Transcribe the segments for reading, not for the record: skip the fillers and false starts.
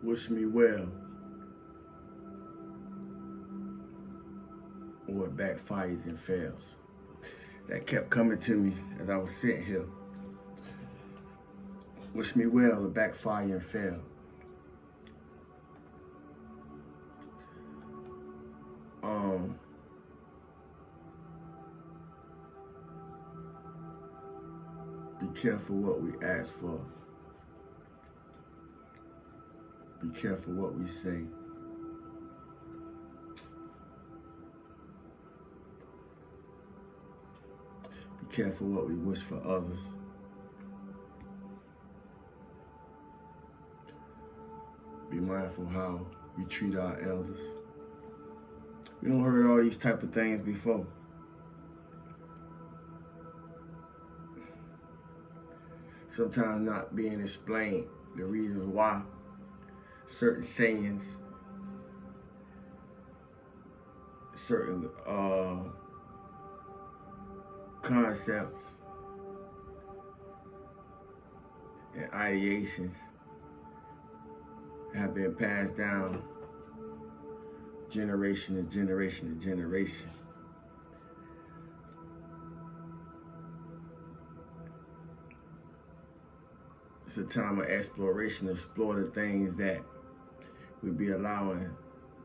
wish me well, or it backfires and fails. That kept coming to me as I was sitting here. Wish me well, it backfire and fail. Be careful what we ask for. Be careful what we say. Be careful what we wish for others. Be mindful how we treat our elders. We don't heard all these type of things before. Sometimes not being explained the reasons why certain sayings, certain concepts and ideations have been passed down generation to generation to generation. It's a time of exploration, explore the things that we be allowing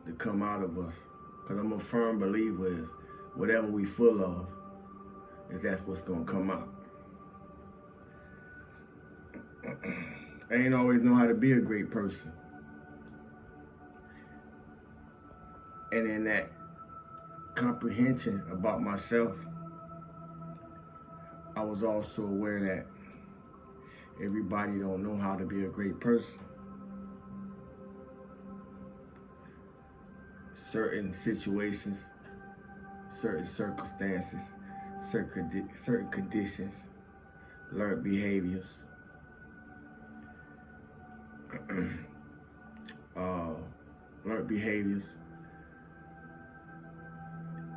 to come out of us. Because I'm a firm believer is whatever we full of, is that's what's gonna come out. I ain't always know how to be a great person. And in that comprehension about myself, I was also aware that everybody don't know how to be a great person. Certain situations, certain circumstances, certain conditions, learned behaviors, learned behaviors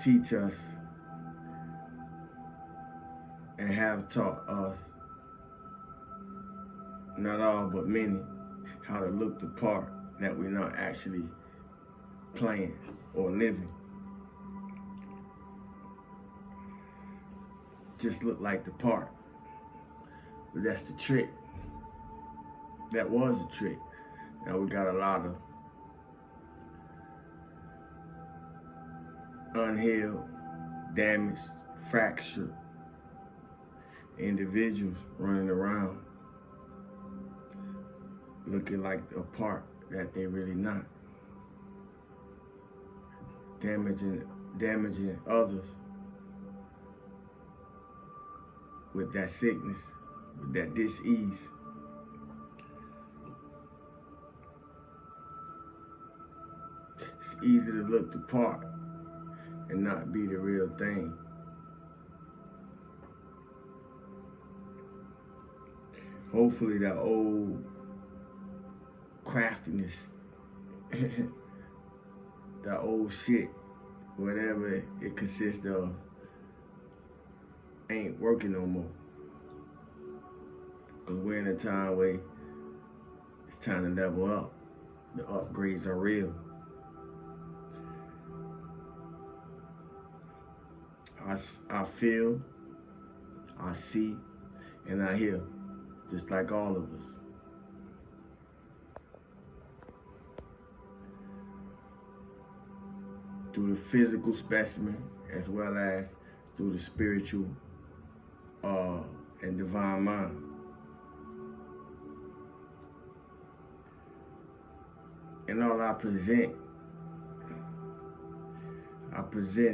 teach us and have taught us, not all but many, how to look the part that we're not actually playing or living. Just look like the part. But that's the trick. That was a trick. Now we got a lot of unhealed, damaged, fractured individuals running around looking like a part that they really not. Damaging others with that sickness, with that dis-ease. It's easy to look the part and not be the real thing. Hopefully that old craftiness, that old shit, whatever it consists of, ain't working no more. Because we're in a time where it's time to level up. The upgrades are real. I feel, I see, and I hear, just like all of us. Through the physical specimen, as well as through the spiritual and divine mind. And all I present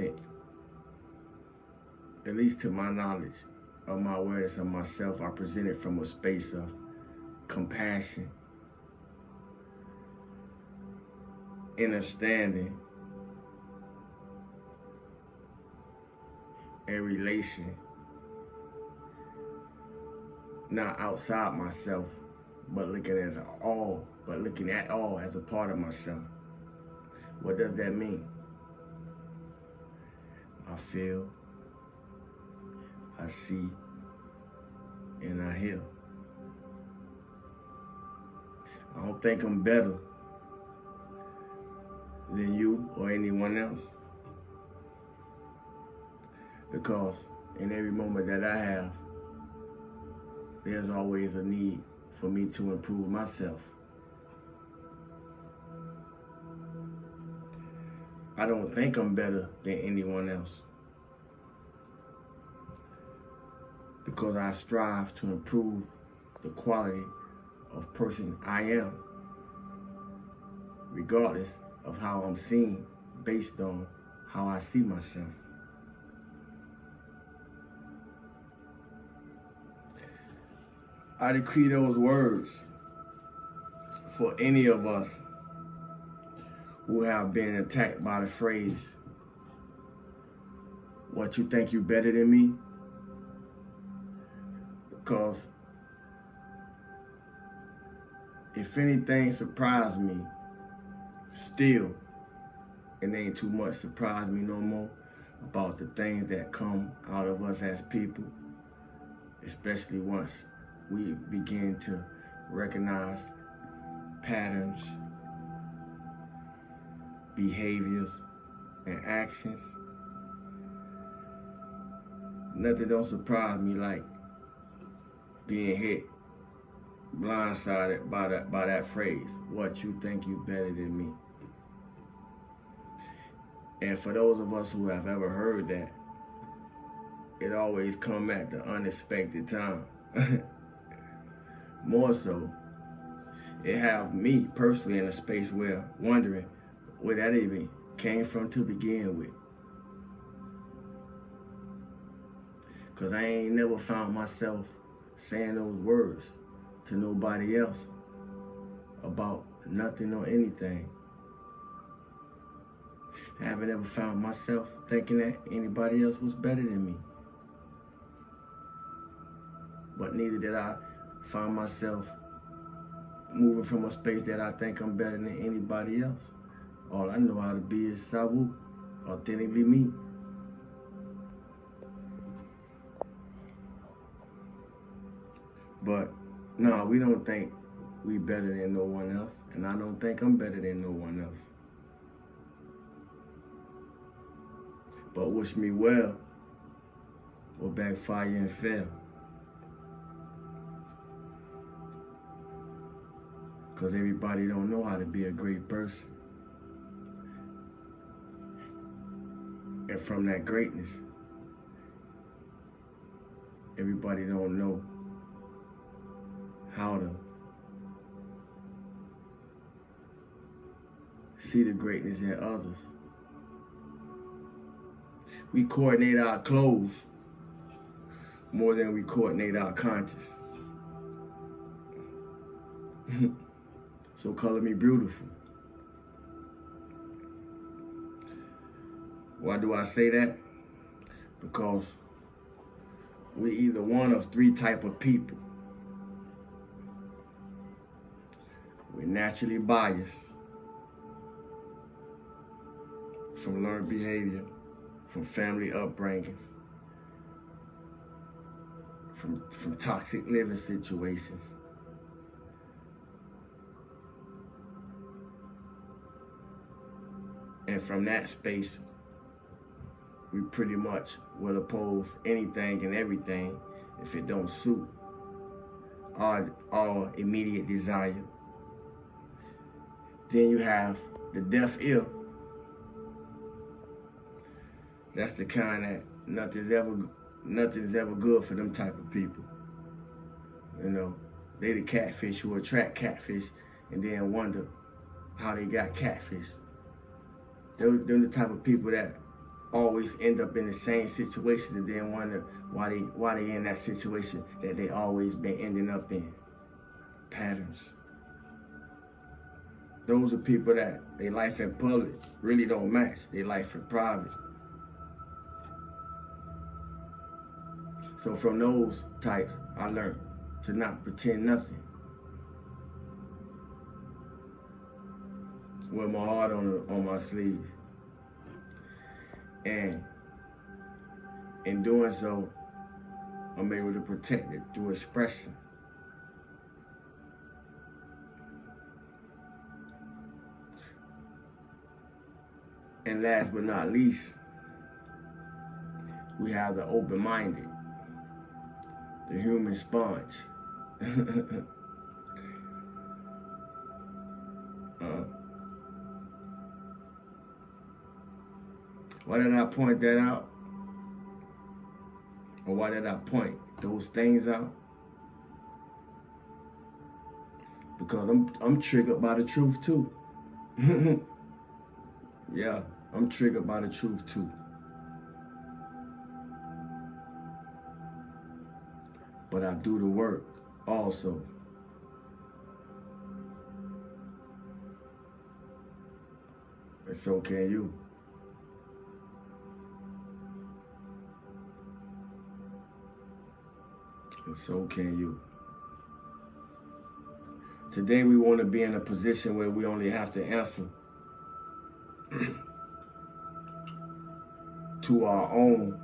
it, at least to my knowledge of my awareness of myself, I present it from a space of compassion, understanding, and relation, not outside myself, but looking at all as a part of myself. What does that mean? I feel, I see, and I hear. I don't think I'm better than you or anyone else. Because in every moment that I have, there's always a need for me to improve myself. I don't think I'm better than anyone else, because I strive to improve the quality of person I am, regardless of how I'm seen, based on how I see myself. I decree those words for any of us who have been attacked by the phrase, "What, you think you better than me?" Because if anything surprised me, still, it ain't too much surprise me no more about the things that come out of us as people, especially once we begin to recognize patterns, behaviors, and actions. Nothing don't surprise me like being hit, blindsided by that phrase, "What, you think you better than me?" And for those of us who have ever heard that, it always come at the unexpected time. More so, it have me personally in a space where wondering where that even came from to begin with. Because I ain't never found myself saying those words to nobody else about nothing or anything. I haven't ever found myself thinking that anybody else was better than me. But neither did I find myself moving from a space that I think I'm better than anybody else. All I know how to be is Sabu, authentically me. But no, we don't think we better than no one else, and I don't think I'm better than no one else. But wish me well or backfire and fail. Because everybody don't know how to be a great person. And from that greatness, everybody don't know how to see the greatness in others. We coordinate our clothes more than we coordinate our conscience. So color me beautiful. Why do I say that? Because we either one of three type of people. We're naturally biased from learned behavior, from family upbringings, from toxic living situations. And from that space, we pretty much will oppose anything and everything if it don't suit our immediate desire. Then you have the deaf ear. That's the kind that nothing's ever good for them type of people. You know, they the catfish who attract catfish and then wonder how they got catfish. They're the type of people that always end up in the same situation and then wonder why they in that situation that they always been ending up in. Patterns. Those are people that their life in public really don't match their life in private. So from those types, I learned to not pretend nothing. Wear my heart on my sleeve. And in doing so, I'm able to protect it through expression. And last but not least, we have the open-minded, the human sponge. Why did I point that out? Or why did I point those things out? Because I'm triggered by the truth too. Yeah, I'm triggered by the truth too. But I do the work also. And so can you. And so can you. Today we want to be in a position where we only have to answer to our own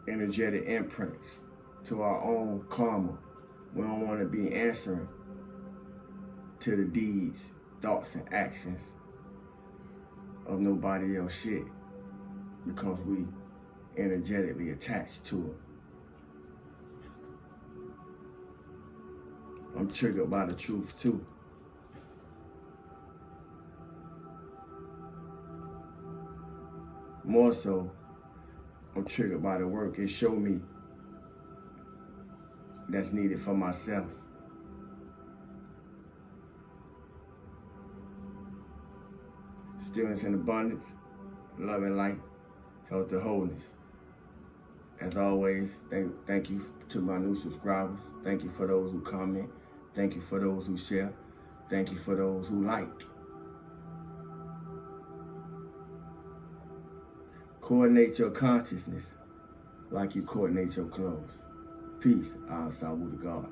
energetic imprints, to our own karma. We don't want to be answering to the deeds, thoughts, and actions of nobody else shit because we energetically attached to it. I'm triggered by the truth too. More so, I'm triggered by the work it showed me that's needed for myself. Stillness and abundance, love and light, health and wholeness. As always, thank you to my new subscribers. Thank you for those who comment. Thank you for those who share. Thank you for those who like. Coordinate your consciousness like you coordinate your clothes. Peace. Al Sawu to God.